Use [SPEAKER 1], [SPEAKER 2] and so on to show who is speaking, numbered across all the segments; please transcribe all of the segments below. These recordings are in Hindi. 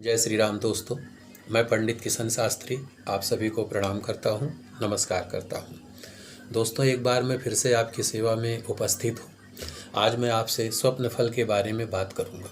[SPEAKER 1] जय श्री राम दोस्तों। मैं पंडित किशन शास्त्री आप सभी को प्रणाम करता हूं, नमस्कार करता हूं। दोस्तों, एक बार मैं फिर से आपकी सेवा में उपस्थित हूं। आज मैं आपसे स्वप्न फल के बारे में बात करूंगा।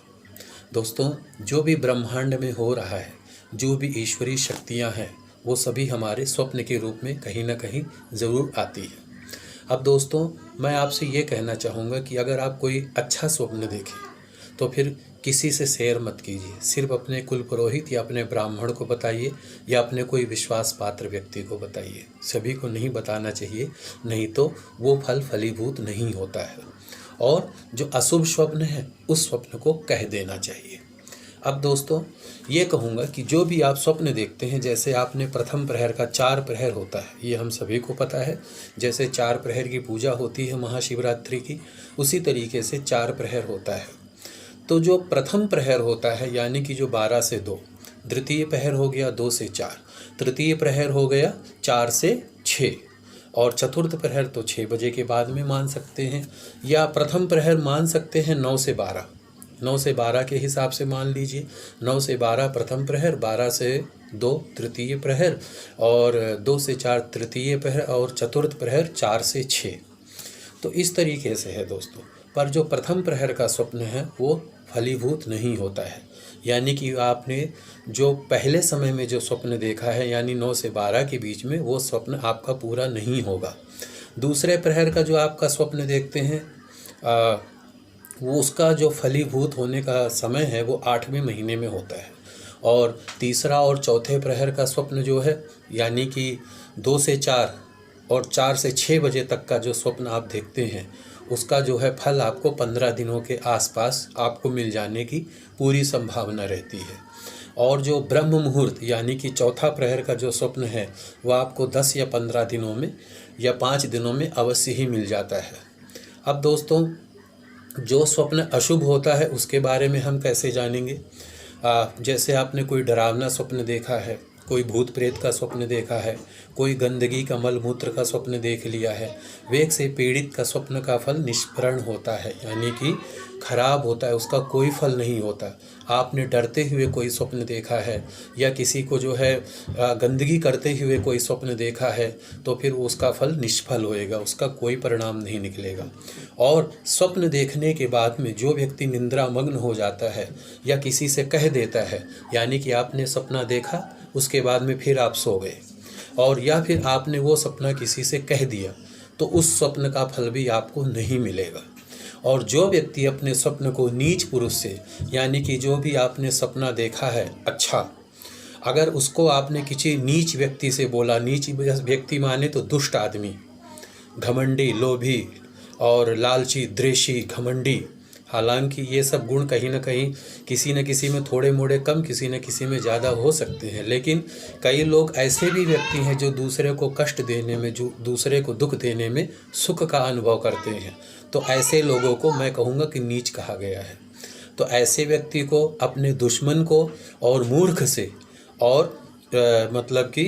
[SPEAKER 1] दोस्तों, जो भी ब्रह्मांड में हो रहा है, जो भी ईश्वरीय शक्तियां हैं, वो सभी हमारे स्वप्न के रूप में कहीं ना कहीं ज़रूर आती है। अब दोस्तों, मैं आपसे ये कहना चाहूँगा कि अगर आप कोई अच्छा स्वप्न देखें तो फिर किसी से शेयर मत कीजिए। सिर्फ अपने कुल पुरोहित या अपने ब्राह्मण को बताइए या अपने कोई विश्वास पात्र व्यक्ति को बताइए। सभी को नहीं बताना चाहिए, नहीं तो वो फल फलीभूत नहीं होता है। और जो अशुभ स्वप्न है उस स्वप्न को कह देना चाहिए। अब दोस्तों, ये कहूँगा कि जो भी आप स्वप्न देखते हैं, जैसे आपने प्रथम प्रहर का 4 प्रहर होता है, ये हम सभी को पता है। जैसे 4 प्रहर की पूजा होती है महाशिवरात्रि की, उसी तरीके से 4 प्रहर होता है। तो जो प्रथम प्रहर होता है यानी कि जो 12 से 2, द्वितीय प्रहर हो गया 2 से 4, तृतीय प्रहर हो गया 4 से 6, और चतुर्थ प्रहर तो 6 बजे के बाद में मान सकते हैं, या प्रथम प्रहर मान सकते हैं 9 से 12। 9 से 12 के हिसाब से मान लीजिए। 9 से 12 प्रथम प्रहर, 12 से 2 तृतीय प्रहर, और 2 से 4 तृतीय प्रहर, और चतुर्थ प्रहर 4 से 6। तो इस तरीके से है दोस्तों। पर जो प्रथम प्रहर का स्वप्न है वो फलीभूत नहीं होता है, यानी कि आपने जो पहले समय में जो स्वप्न देखा है यानी 9 से 12 के बीच में, वो स्वप्न आपका पूरा नहीं होगा। दूसरे प्रहर का जो आपका स्वप्न देखते हैं वो उसका जो फलीभूत होने का समय है वो 8वें महीने में होता है। और तीसरा और चौथे प्रहर का स्वप्न जो है यानी कि 2 से 4 और 4 से 6 बजे तक का जो स्वप्न आप देखते हैं, उसका जो है फल आपको 15 दिनों के आसपास आपको मिल जाने की पूरी संभावना रहती है। और जो ब्रह्म मुहूर्त यानी कि चौथा प्रहर का जो स्वप्न है वह आपको 10 या 15 दिनों में या 5 दिनों में अवश्य ही मिल जाता है। अब दोस्तों, जो स्वप्न अशुभ होता है उसके बारे में हम कैसे जानेंगे? जैसे आपने कोई डरावना स्वप्न देखा है, कोई भूत प्रेत का स्वप्न देखा है, कोई गंदगी का मल मूत्र का स्वप्न देख लिया है, वेग से पीड़ित का स्वप्न का फल निष्फरण होता है, यानी कि खराब होता है, उसका कोई फल नहीं होता। आपने डरते हुए कोई स्वप्न देखा है या किसी को जो है गंदगी करते हुए कोई स्वप्न देखा है, तो फिर उसका फल निष्फल होएगा, उसका कोई परिणाम नहीं निकलेगा। और स्वप्न देखने के बाद में जो व्यक्ति निंद्रामग्न हो जाता है या किसी से कह देता है, यानी कि आपने सपना देखा उसके बाद में फिर आप सो गए, और या फिर आपने वो सपना किसी से कह दिया, तो उस स्वप्न का फल भी आपको नहीं मिलेगा। और जो व्यक्ति अपने स्वप्न को नीच पुरुष से, यानी कि जो भी आपने सपना देखा है अच्छा, अगर उसको आपने किसी नीच व्यक्ति से बोला, नीच व्यक्ति माने तो दुष्ट आदमी, घमंडी, लोभी और लालची, द्वेषी, घमंडी, हालांकि ये सब गुण कहीं ना कहीं किसी न किसी में थोड़े मोड़े कम, किसी न किसी में ज़्यादा हो सकते हैं, लेकिन कई लोग ऐसे भी व्यक्ति हैं जो दूसरे को कष्ट देने में, जो दूसरे को दुख देने में सुख का अनुभव करते हैं। तो ऐसे लोगों को मैं कहूँगा कि नीच कहा गया है। तो ऐसे व्यक्ति को, अपने दुश्मन को और मूर्ख से और मतलब कि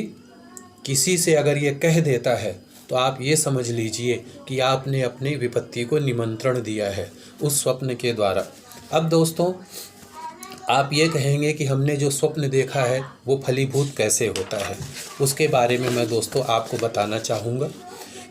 [SPEAKER 1] किसी से अगर ये कह देता है तो आप ये समझ लीजिए कि आपने अपनी विपत्ति को निमंत्रण दिया है उस स्वप्न के द्वारा। अब दोस्तों, आप ये कहेंगे कि हमने जो स्वप्न देखा है वो फलीभूत कैसे होता है, उसके बारे में मैं दोस्तों आपको बताना चाहूँगा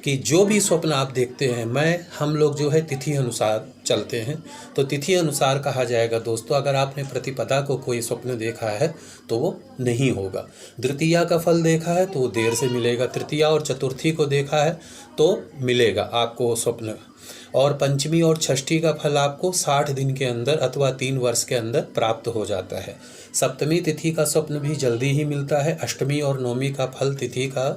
[SPEAKER 1] कि जो भी स्वप्न आप देखते हैं, हम लोग जो है तिथि अनुसार चलते हैं, तो तिथि अनुसार कहा जाएगा दोस्तों। अगर आपने प्रतिपदा को कोई स्वप्न देखा है तो वो नहीं होगा। द्वितीया का फल देखा है तो वो देर से मिलेगा। तृतीया और चतुर्थी को देखा है तो मिलेगा आपको वो स्वप्न। और पंचमी और षष्ठी का फल आपको 60 दिन के अंदर अथवा 3 वर्ष के अंदर प्राप्त हो जाता है। सप्तमी तिथि का स्वप्न भी जल्दी ही मिलता है। अष्टमी और नवमी का फल, तिथि का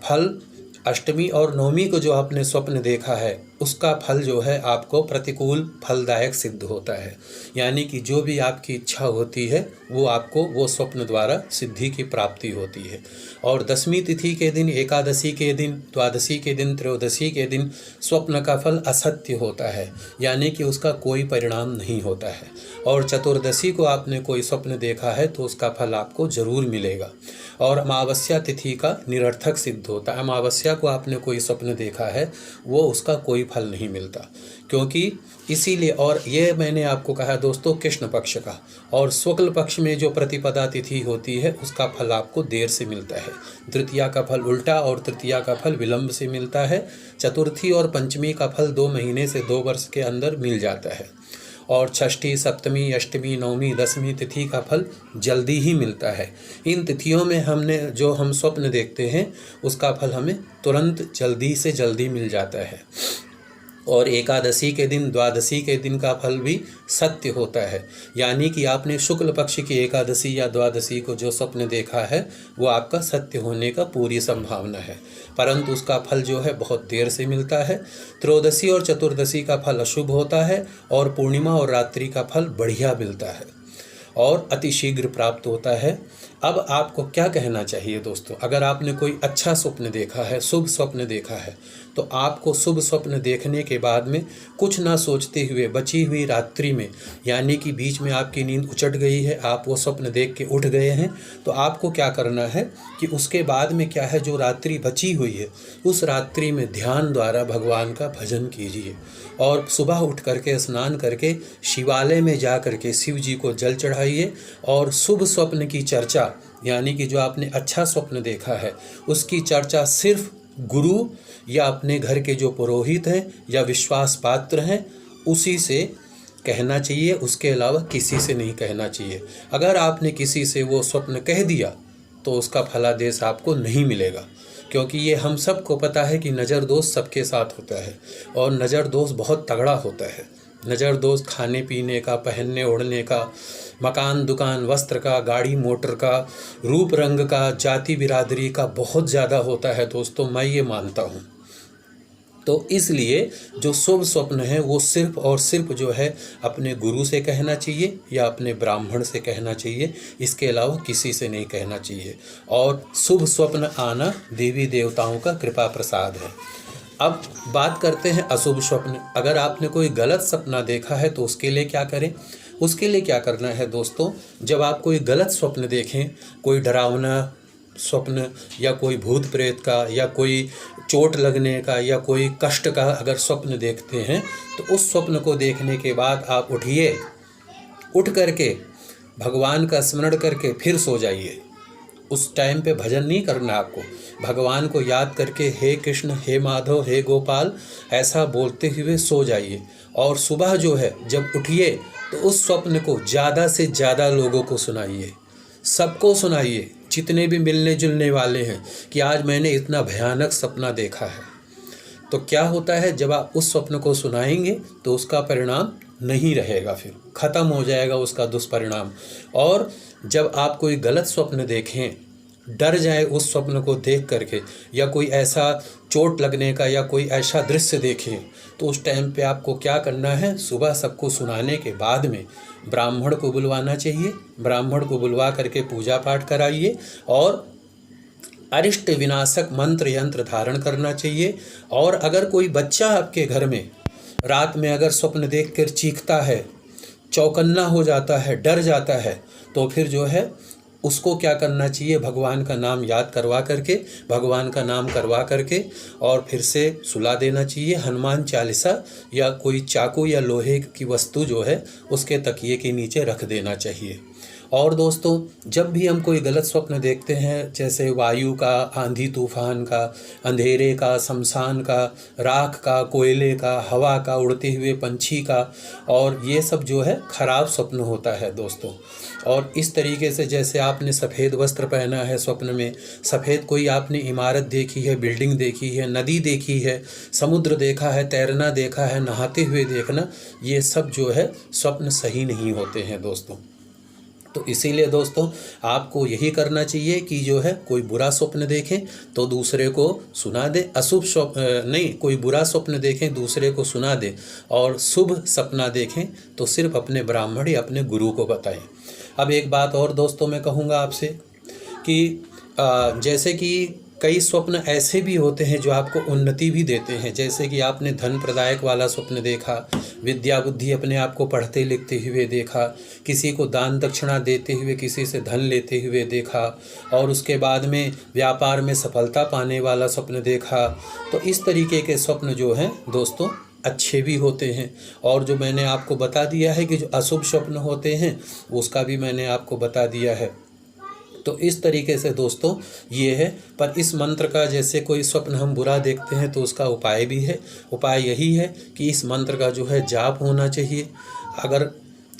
[SPEAKER 1] फल, अष्टमी और नवमी को जो आपने स्वप्न देखा है उसका फल जो है आपको प्रतिकूल फलदायक सिद्ध होता है, यानी कि जो भी आपकी इच्छा होती है वो आपको वो स्वप्न द्वारा सिद्धि की प्राप्ति होती है। और दशमी तिथि के दिन, एकादशी के दिन, द्वादशी के दिन, त्रयोदशी के दिन स्वप्न का फल असत्य होता है, यानी कि उसका कोई परिणाम नहीं होता है। और चतुर्दशी को आपने कोई स्वप्न देखा है तो उसका फल आपको जरूर मिलेगा। और अमावस्या तिथि का निरर्थक सिद्ध होता है। अमावस्या को आपने कोई स्वप्न देखा है वो उसका कोई फल नहीं मिलता। क्योंकि इसीलिए, और ये मैंने आपको कहा दोस्तों कृष्ण पक्ष का, और शुक्ल पक्ष में जो प्रतिपदा तिथि होती है उसका फल आपको देर से मिलता है। तृतीया का फल उल्टा और तृतीया का फल विलंब से मिलता है। चतुर्थी और पंचमी का फल 2 महीने से 2 वर्ष के अंदर मिल जाता है। और षष्ठी, सप्तमी, अष्टमी, नवमी, दसवीं तिथि का फल जल्दी ही मिलता है। इन तिथियों में हम स्वप्न देखते हैं उसका फल हमें तुरंत जल्दी से जल्दी मिल जाता है। और एकादशी के दिन, द्वादशी के दिन का फल भी सत्य होता है। यानी कि आपने शुक्ल पक्ष की एकादशी या द्वादशी को जो स्वप्न देखा है वो आपका सत्य होने का पूरी संभावना है, परंतु उसका फल जो है बहुत देर से मिलता है। त्रयोदशी और चतुर्दशी का फल अशुभ होता है और पूर्णिमा और रात्रि का फल बढ़िया मिलता है और अतिशीघ्र प्राप्त होता है। अब आपको क्या कहना चाहिए दोस्तों, अगर आपने कोई अच्छा स्वप्न देखा है, शुभ स्वप्न देखा है, तो आपको शुभ स्वप्न देखने के बाद में कुछ ना सोचते हुए बची हुई रात्रि में, यानी कि बीच में आपकी नींद उचट गई है, आप वो स्वप्न देख के उठ गए हैं, तो आपको क्या करना है कि उसके बाद में क्या है, जो रात्रि बची हुई है उस रात्रि में ध्यान द्वारा भगवान का भजन कीजिए और सुबह उठ करके स्नान करके शिवालय में जा करके शिव जी को जल चढ़ाइए और शुभ स्वप्न की चर्चा, यानी कि जो आपने अच्छा स्वप्न देखा है उसकी चर्चा सिर्फ गुरु या अपने घर के जो पुरोहित हैं या विश्वास पात्र हैं उसी से कहना चाहिए, उसके अलावा किसी से नहीं कहना चाहिए। अगर आपने किसी से वो स्वप्न कह दिया तो उसका फलादेश आपको नहीं मिलेगा, क्योंकि ये हम सबको पता है कि नज़र दोष सबके साथ होता है और नज़र दोष बहुत तगड़ा होता है। नज़र दोष खाने पीने का, पहनने ओढ़ने का, मकान दुकान वस्त्र का, गाड़ी मोटर का, रूप रंग का, जाति बिरादरी का बहुत ज़्यादा होता है दोस्तों, मैं ये मानता हूँ। तो इसलिए जो शुभ स्वप्न है वो सिर्फ और सिर्फ जो है अपने गुरु से कहना चाहिए या अपने ब्राह्मण से कहना चाहिए, इसके अलावा किसी से नहीं कहना चाहिए। और शुभ स्वप्न आना देवी देवताओं का कृपा प्रसाद है। अब बात करते हैं अशुभ स्वप्न। अगर आपने कोई गलत सपना देखा है तो उसके लिए क्या करें? उसके लिए क्या करना है दोस्तों, जब आप कोई गलत स्वप्न देखें, कोई डरावना स्वप्न या कोई भूत प्रेत का या कोई चोट लगने का या कोई कष्ट का अगर स्वप्न देखते हैं तो उस स्वप्न को देखने के बाद आप उठिए, उठ करके भगवान का स्मरण करके फिर सो जाइए। उस टाइम पे भजन नहीं करना आपको, भगवान को याद करके हे कृष्ण, हे माधव, हे गोपाल ऐसा बोलते हुए सो जाइए। और सुबह जो है जब उठिए तो उस स्वप्न को ज़्यादा से ज़्यादा लोगों को सुनाइए, सबको सुनाइए, जितने भी मिलने जुलने वाले हैं कि आज मैंने इतना भयानक सपना देखा है। तो क्या होता है, जब आप उस स्वप्न को सुनाएंगे तो उसका परिणाम नहीं रहेगा, फिर ख़त्म हो जाएगा उसका दुष्परिणाम। और जब आप कोई गलत स्वप्न देखें, डर जाए उस स्वप्न को देख करके, या कोई ऐसा चोट लगने का या कोई ऐसा दृश्य देखें, तो उस टाइम पे आपको क्या करना है, सुबह सबको सुनाने के बाद में ब्राह्मण को बुलवाना चाहिए। ब्राह्मण को बुलवा करके पूजा पाठ कराइए और अरिष्ट विनाशक मंत्र यंत्र धारण करना चाहिए। और अगर कोई बच्चा आपके घर में रात में अगर स्वप्न देख कर चीखता है, चौकन्ना हो जाता है, डर जाता है, तो फिर जो है उसको क्या करना चाहिए, भगवान का नाम याद करवा करके, भगवान का नाम करवा करके और फिर से सुला देना चाहिए। हनुमान चालीसा या कोई चाकू या लोहे की वस्तु जो है उसके तकिए के नीचे रख देना चाहिए। और दोस्तों, जब भी हम कोई गलत स्वप्न देखते हैं, जैसे वायु का, आंधी तूफान का, अंधेरे का, शमशान का, राख का, कोयले का, हवा का, उड़ते हुए पंछी का, और ये सब जो है खराब स्वप्न होता है दोस्तों। और इस तरीके से जैसे आपने सफ़ेद वस्त्र पहना है स्वप्न में, सफ़ेद कोई आपने इमारत देखी है, बिल्डिंग देखी है, नदी देखी है, समुद्र देखा है, तैरना देखा है, नहाते हुए देखना, ये सब जो है स्वप्न सही नहीं होते हैं दोस्तों। तो इसीलिए दोस्तों आपको यही करना चाहिए कि जो है कोई बुरा स्वप्न देखें तो दूसरे को सुना दे, अशुभ स्वप्न नहीं, कोई बुरा स्वप्न देखें दूसरे को सुना दे, और शुभ सपना देखें तो सिर्फ अपने ब्राह्मण या अपने गुरु को बताएं। अब एक बात और दोस्तों मैं कहूँगा आपसे कि जैसे कि कई स्वप्न ऐसे भी होते हैं जो आपको उन्नति भी देते हैं। जैसे कि आपने धन प्रदायक वाला स्वप्न देखा, विद्या बुद्धि अपने आप को पढ़ते लिखते हुए देखा, किसी को दान दक्षिणा देते हुए किसी से धन लेते हुए देखा, और उसके बाद में व्यापार में सफलता पाने वाला स्वप्न देखा। तो इस तरीके के स्वप्न जो हैं दोस्तों अच्छे भी होते हैं। और जो मैंने आपको बता दिया है कि जो अशुभ स्वप्न होते हैं उसका भी मैंने आपको बता दिया है। तो इस तरीके से दोस्तों ये है। पर इस मंत्र का जैसे कोई स्वप्न हम बुरा देखते हैं तो उसका उपाय भी है। उपाय यही है कि इस मंत्र का जो है जाप होना चाहिए। अगर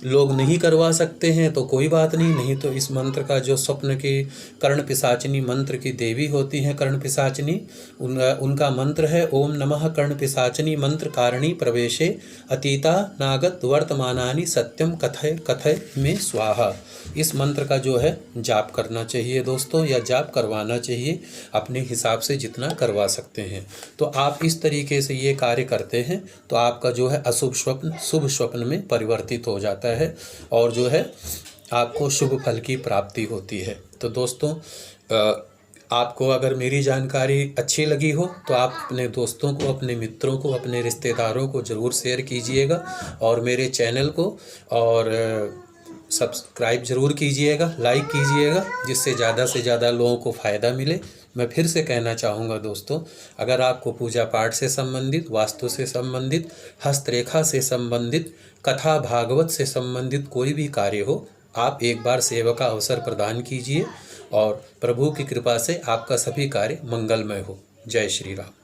[SPEAKER 1] लोग नहीं करवा सकते हैं तो कोई बात नहीं, नहीं तो इस मंत्र का जो स्वप्न की कर्ण पिशाचिनी मंत्र की देवी होती हैं कर्ण पिशाचिनी, उनका मंत्र है ओम नमः कर्ण पिशाचिनी मंत्र कारिणी प्रवेशे अतीता नागत वर्तमानानि सत्यम कथय कथय में स्वाहा। इस मंत्र का जो है जाप करना चाहिए दोस्तों, या जाप करवाना चाहिए अपने हिसाब से जितना करवा सकते हैं। तो आप इस तरीके से ये कार्य करते हैं तो आपका जो है अशुभ स्वप्न शुभ स्वप्न में परिवर्तित हो जाता है और जो है आपको शुभ फल की प्राप्ति होती है। तो दोस्तों आपको अगर मेरी जानकारी अच्छी लगी हो तो आप अपने दोस्तों को, अपने मित्रों को, अपने रिश्तेदारों को ज़रूर शेयर कीजिएगा और मेरे चैनल को और सब्सक्राइब ज़रूर कीजिएगा, लाइक कीजिएगा, जिससे ज़्यादा से ज़्यादा लोगों को फ़ायदा मिले। मैं फिर से कहना चाहूँगा दोस्तों, अगर आपको पूजा पाठ से संबंधित, वास्तु से संबंधित, हस्तरेखा से संबंधित, कथा भागवत से संबंधित कोई भी कार्य हो, आप एक बार सेवा का अवसर प्रदान कीजिए और प्रभु की कृपा से आपका सभी कार्य मंगलमय हो। जय श्री राम।